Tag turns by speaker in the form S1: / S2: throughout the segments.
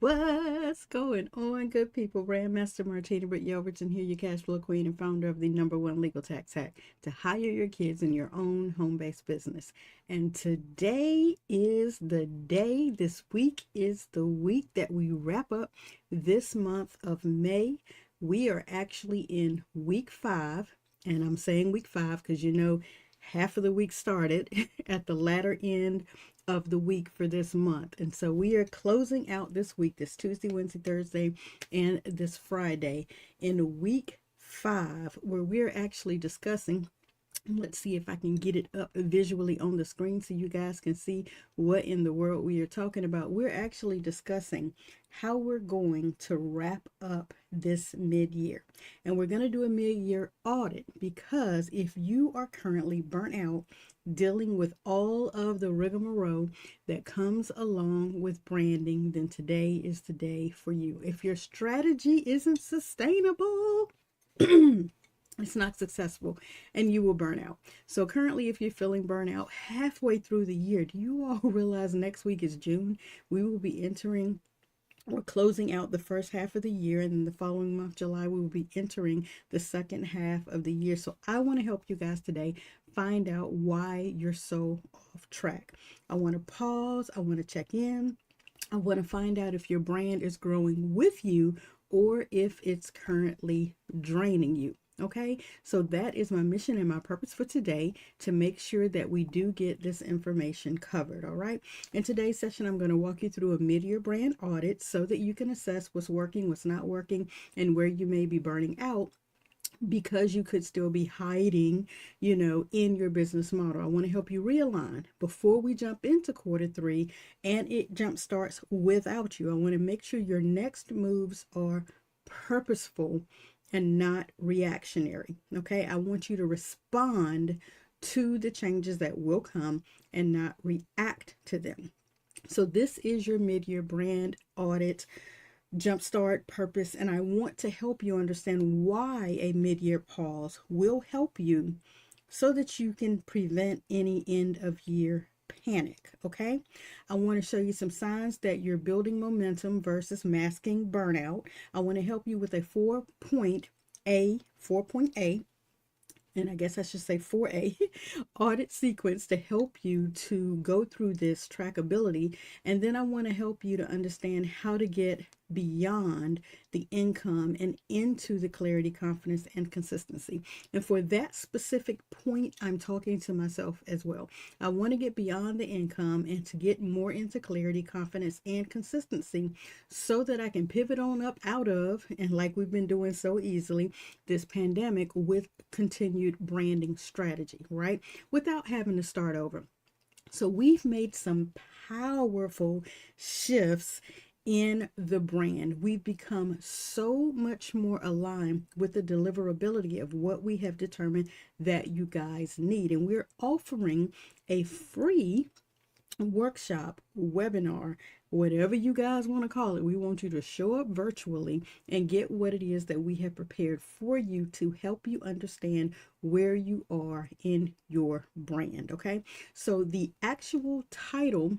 S1: What's going on, good people? Brandmaster Martina Britt Yelverton here, your cash flow queen and founder of the #1 legal tax hack to hire your kids in your own home-based business. And today is the day, this week is the week that we wrap up this month of May. We are actually in week 5, and I'm saying week 5 because half of the week started at the latter end of the week for this month. And so we are closing out this week, this Tuesday, Wednesday, Thursday, and this Friday in week 5, where we're actually discussing. Let's see if I can get it up visually on the screen so you guys can see what in the world we are talking about. We're actually discussing how we're going to wrap up this mid-year. And we're going to do a mid-year audit because if you are currently burnt out dealing with all of the rigmarole that comes along with branding, then today is the day for you. If your strategy isn't sustainable, it's not successful and you will burn out. So currently, if you're feeling burnout halfway through the year, do you all realize next week is June? We will be entering or closing out the first half of the year, and then the following month, July, we will be entering the second half of the year. So I want to help you guys today find out why you're so off track. I want to pause. I want to check in. I want to find out if your brand is growing with you or if it's currently draining you. Okay, so that is my mission and my purpose for today, to make sure that we do get this information covered. All right, in today's session, I'm going to walk you through a mid-year brand audit so that you can assess what's working, what's not working, and where you may be burning out, because you could still be hiding, in your business model. I want to help you realign before we jump into quarter 3 and it jump starts without you. I want to make sure your next moves are purposeful and not reactionary. Okay, I want you to respond to the changes that will come and not react to them. So this is your mid-year brand audit, jumpstart, purpose, and I want to help you understand why a mid-year pause will help you so that you can prevent any end of year panic. Okay, I want to show you some signs that you're building momentum versus masking burnout. I want to help you with a 4-point A, and I guess I should say 4A audit sequence to help you to go through this trackability. And then I want to help you to understand how to get beyond the income and into the clarity, confidence, and consistency. And for that specific point, I'm talking to myself as well. I want to get beyond the income and to get more into clarity, confidence, and consistency so that I can pivot on up out of, and like we've been doing so easily, this pandemic with continued branding strategy, right? Without having to start over. So we've made some powerful shifts in the brand. We've become so much more aligned with the deliverability of what we have determined that you guys need. And we're offering a free workshop, webinar, whatever you guys want to call it. We want you to show up virtually and get what it is that we have prepared for you to help you understand where you are in your brand. Okay, so the actual title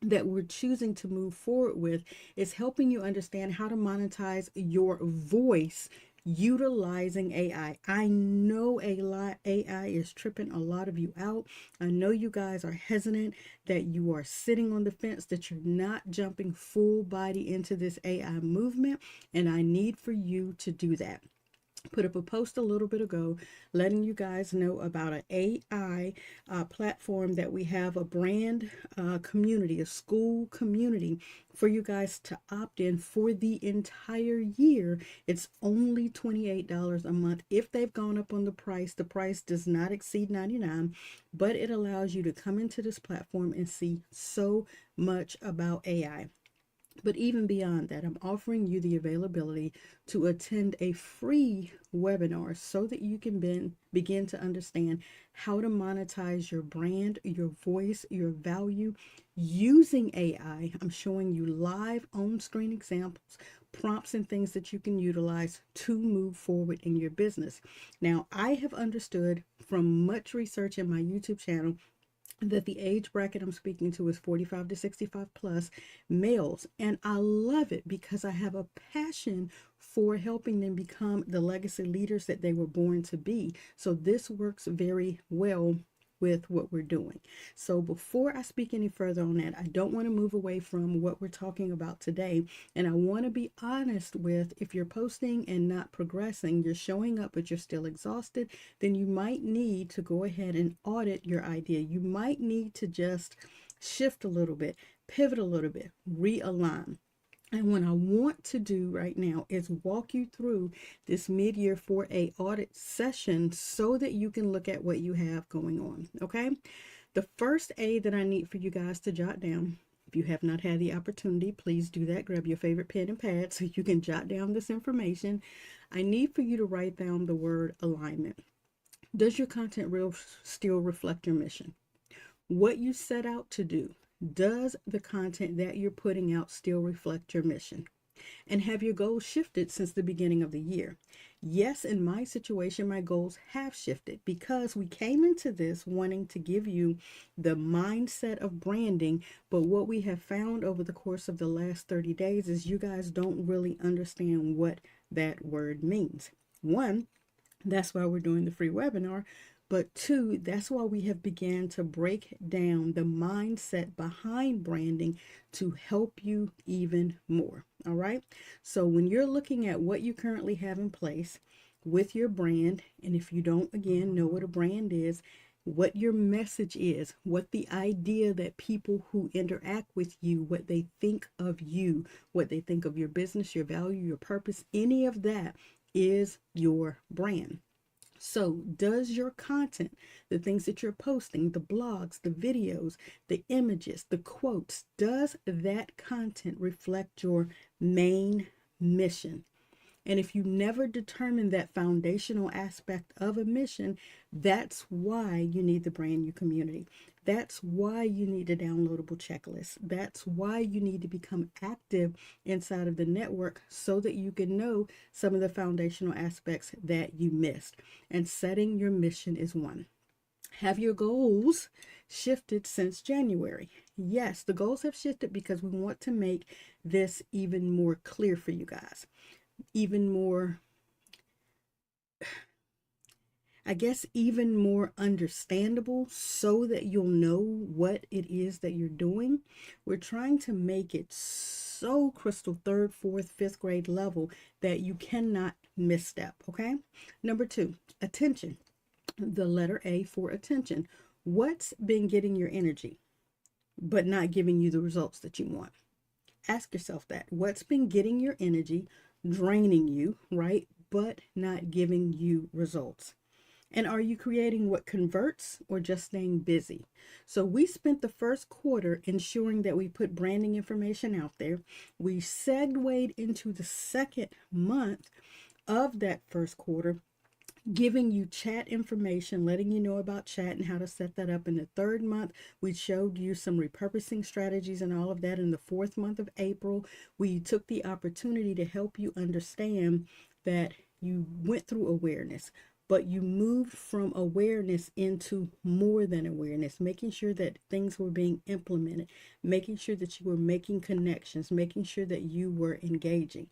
S1: that we're choosing to move forward with is helping you understand how to monetize your voice utilizing AI. I know AI is tripping a lot of you out. I know you guys are hesitant, that you are sitting on the fence, that you're not jumping full body into this AI movement, and I need for you to do that. Put up a post a little bit ago letting you guys know about an AI platform that we have, a brand community, a school community for you guys to opt in for the entire year. It's only $28 a month. If they've gone up on the price does not exceed $99, but it allows you to come into this platform and see so much about AI. But even beyond that, I'm offering you the availability to attend a free webinar so that you can begin to understand how to monetize your brand, your voice, your value using AI. I'm showing you live on-screen examples, prompts, and things that you can utilize to move forward in your business. Now, I have understood from much research in my YouTube channel that the age bracket I'm speaking to is 45 to 65 plus males. And I love it because I have a passion for helping them become the legacy leaders that they were born to be. So this works very well with what we're doing. So before I speak any further on that, I don't want to move away from what we're talking about today. And I want to be honest with, if you're posting and not progressing, you're showing up, but you're still exhausted, then you might need to go ahead and audit your idea. You might need to just shift a little bit, pivot a little bit, realign. And what I want to do right now is walk you through this mid-year 4A audit session so that you can look at what you have going on, okay? The first A that I need for you guys to jot down, if you have not had the opportunity, please do that. Grab your favorite pen and pad so you can jot down this information. I need for you to write down the word alignment. Does your content still reflect your mission? What you set out to do, does the content that you're putting out still reflect your mission? And have your goals shifted since the beginning of the year? Yes, in my situation, my goals have shifted because we came into this wanting to give you the mindset of branding. But what we have found over the course of the last 30 days is you guys don't really understand what that word means. One, that's why we're doing the free webinar. But two, that's why we have began to break down the mindset behind branding to help you even more. All right. So when you're looking at what you currently have in place with your brand, and if you don't, again, know what a brand is, what your message is, what the idea that people who interact with you, what they think of you, what they think of your business, your value, your purpose, any of that is your brand. So does your content, the things that you're posting, the blogs, the videos, the images, the quotes, does that content reflect your main mission? And if you never determine that foundational aspect of a mission, that's why you need the brand new community. That's why you need a downloadable checklist. That's why you need to become active inside of the network so that you can know some of the foundational aspects that you missed. And setting your mission is one. Have your goals shifted since January? Yes, the goals have shifted because we want to make this even more clear for you guys. Even more, I guess, even more understandable so that you'll know what it is that you're doing. We're trying to make it so crystal third, fourth, fifth grade level that you cannot misstep, okay? Number two, attention. The letter A for attention. What's been getting your energy but not giving you the results that you want? Ask yourself that. What's been getting your energy, draining you, right, but not giving you results? And are you creating what converts or just staying busy? So we spent the first quarter ensuring that we put branding information out there. We segued into the second month of that first quarter, giving you chat information, letting you know about chat and how to set that up. In the third month, we showed you some repurposing strategies and all of that. In the fourth month of April, we took the opportunity to help you understand that you went through awareness, but you moved from awareness into more than awareness, making sure that things were being implemented, making sure that you were making connections, making sure that you were engaging.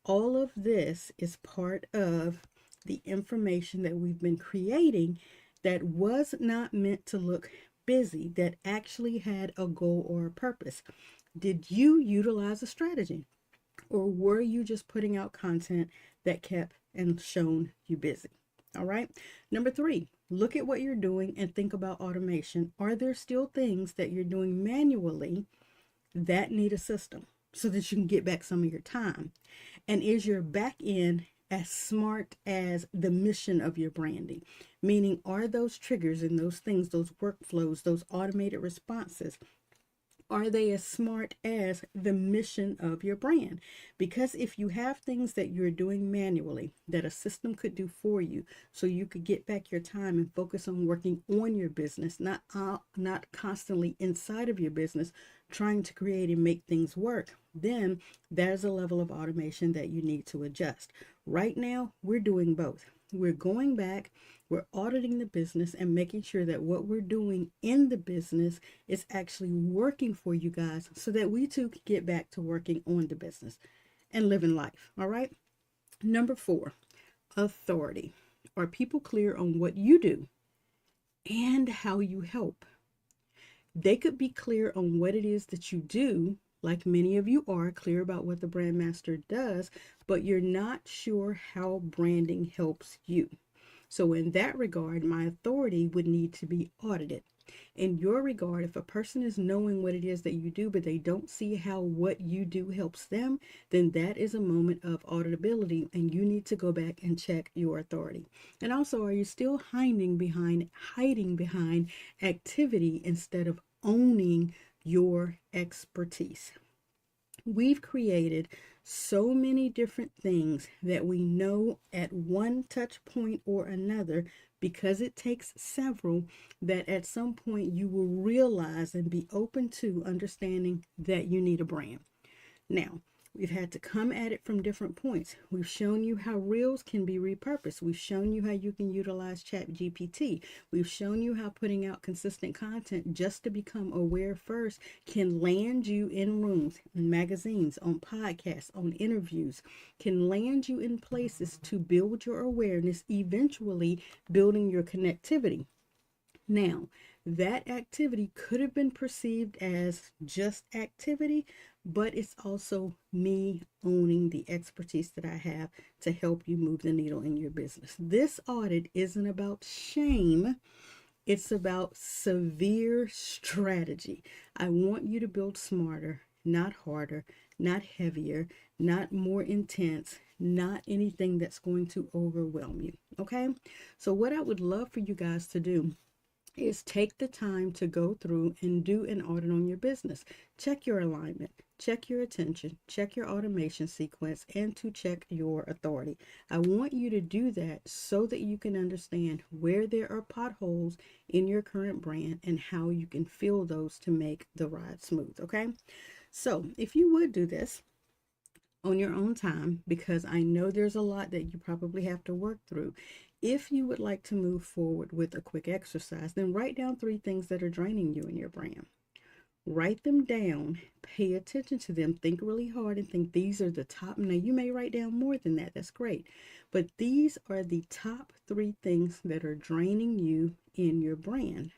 S1: All of this is part of the information that we've been creating that was not meant to look busy, that actually had a goal or a purpose. Did you utilize a strategy, or were you just putting out content that kept and shown you busy? All right. Number three, look at what you're doing and think about automation. Are there still things that you're doing manually that need a system so that you can get back some of your time? And is your back end as smart as the mission of your branding? Meaning, are those triggers and those things, those workflows, those automated responses, are they as smart as the mission of your brand? Because if you have things that you're doing manually that a system could do for you, so you could get back your time and focus on working on your business, not constantly inside of your business trying to create and make things work, then there's a level of automation that you need to adjust. Right now, we're doing both. We're going back, we're auditing the business and making sure that what we're doing in the business is actually working for you guys so that we too can get back to working on the business and living life. All right. Number 4, authority. Are people clear on what you do and how you help? They could be clear on what it is that you do, like many of you are clear about what the brand master does, but you're not sure how branding helps you. So in that regard, my authority would need to be audited. In your regard, if a person is knowing what it is that you do, but they don't see how what you do helps them, then that is a moment of auditability, and you need to go back and check your authority. And also, are you still hiding behind activity instead of owning your expertise? We've created so many different things that we know at one touch point or another, because it takes several, that at some point you will realize and be open to understanding that you need a brand. Now, we've had to come at it from different points. We've shown you how reels can be repurposed. We've shown you how you can utilize ChatGPT. We've shown you how putting out consistent content just to become aware first can land you in rooms, in magazines, on podcasts, on interviews, can land you in places to build your awareness, eventually building your connectivity. Now, that activity could have been perceived as just activity, but it's also me owning the expertise that I have to help you move the needle in your business. This audit isn't about shame. It's about severe strategy. I want you to build smarter, not harder, not heavier, not more intense, not anything that's going to overwhelm you. Okay? So what I would love for you guys to do is take the time to go through and do an audit on your business. Check your alignment, check your attention, check your automation sequence, and to check your authority. I want you to do that so that you can understand where there are potholes in your current brand and how you can fill those to make the ride smooth. Okay? So if you would do this on your own time, because I know there's a lot that you probably have to work through. If you would like to move forward with a quick exercise, then write down 3 things that are draining you in your brand. Write them down, pay attention to them, think really hard and think these are the top. Now you may write down more than that, that's great. But these are the top 3 things that are draining you in your brand.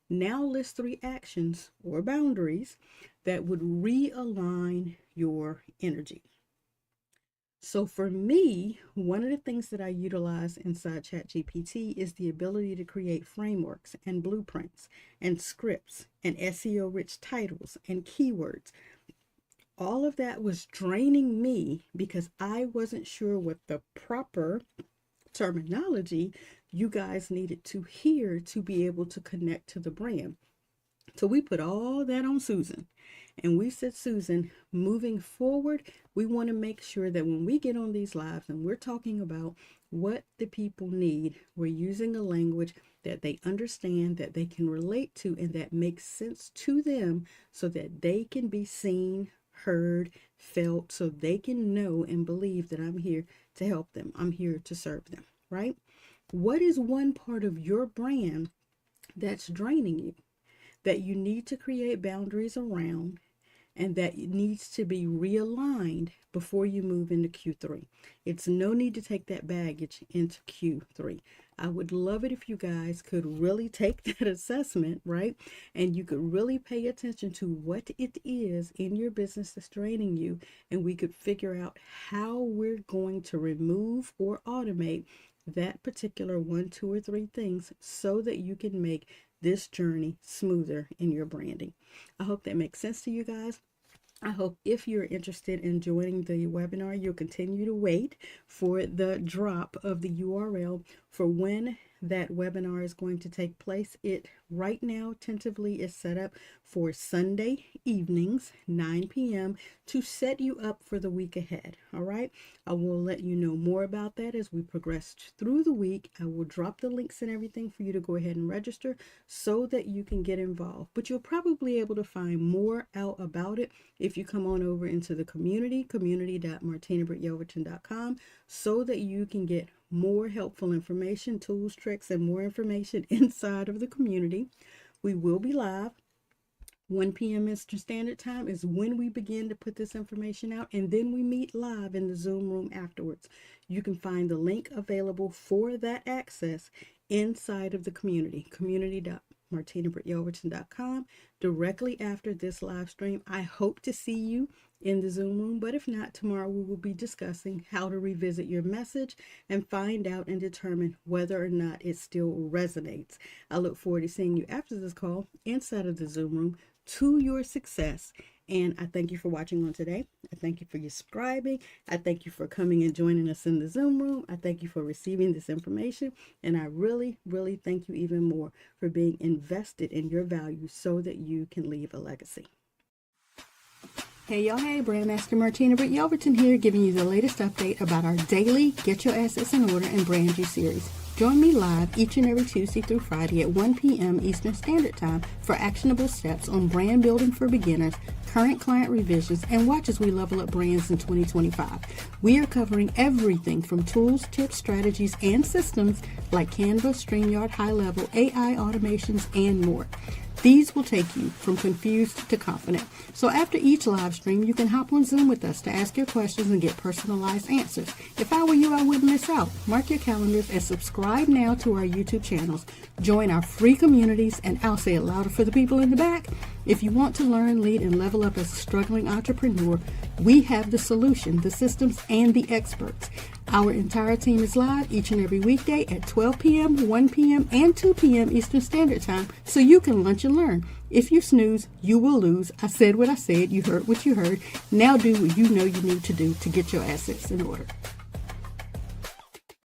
S1: Now list 3 actions or boundaries that would realign your energy. So for me, one of the things that I utilize inside ChatGPT is the ability to create frameworks and blueprints and scripts and SEO rich titles and keywords. All of that was draining me because I wasn't sure what the proper terminology you guys needed to hear to be able to connect to the brand. So we put all that on Susan. And we said, Susan, moving forward, we want to make sure that when we get on these lives and we're talking about what the people need, we're using a language that they understand, that they can relate to, and that makes sense to them so that they can be seen, heard, felt, so they can know and believe that I'm here to help them. I'm here to serve them, right? What is one part of your brand that's draining you, that you need to create boundaries around, and that needs to be realigned before you move into Q3? It's no need to take that baggage into Q3. I would love it if you guys could really take that assessment, right? And you could really pay attention to what it is in your business that's draining you, and we could figure out how we're going to remove or automate that particular 1, 2, or 3 things so that you can make this journey smoother in your branding. I hope that makes sense to you guys. I hope if you're interested in joining the webinar, you'll continue to wait for the drop of the URL for when that webinar is going to take place. It right now tentatively is set up for Sunday evenings, 9 p.m. to set you up for the week ahead. All right. I will let you know more about that as we progress through the week. I will drop the links and everything for you to go ahead and register so that you can get involved. But you'll probably be able to find more out about it if you come on over into the community.martinabrityelverton.com, so that you can get more helpful information, tools, tricks, and more information inside of the community. We will be live. 1 p.m. Eastern Standard Time is when we begin to put this information out, and then we meet live in the Zoom room afterwards. You can find the link available for that access inside of the community, community.martinabrityelverton.com, directly after this live stream. I hope to see you in the Zoom room, but if not, tomorrow we will be discussing how to revisit your message and find out and determine whether or not it still resonates. I look forward to seeing you after this call inside of the Zoom room to your success. And I thank you for watching on today. I thank you for your subscribing. I thank you for coming and joining us in the Zoom room. I thank you for receiving this information. And I really, really thank you even more for being invested in your value so that you can leave a legacy. Hey y'all, hey, Brandmaster Martina Britt Yelverton here, giving you the latest update about our daily Get Your Assets in Order and Brand You series. Join me live each and every Tuesday through Friday at 1 p.m. Eastern Standard Time for actionable steps on brand building for beginners, current client revisions, and watch as we level up brands in 2025. We are covering everything from tools, tips, strategies, and systems like Canva, StreamYard, high-level AI automations, and more. These will take you from confused to confident. So after each live stream, you can hop on Zoom with us to ask your questions and get personalized answers. If I were you, I wouldn't miss out. Mark your calendars and subscribe now to our YouTube channels. Join our free communities, and I'll say it louder for the people in the back. If you want to learn, lead, and level up as a struggling entrepreneur, we have the solution, the systems, and the experts. Our entire team is live each and every weekday at 12 p.m., 1 p.m., and 2 p.m. Eastern Standard Time, so you can lunch and learn. If you snooze, you will lose. I said what I said. You heard what you heard. Now do what you know you need to do to get your assets in order.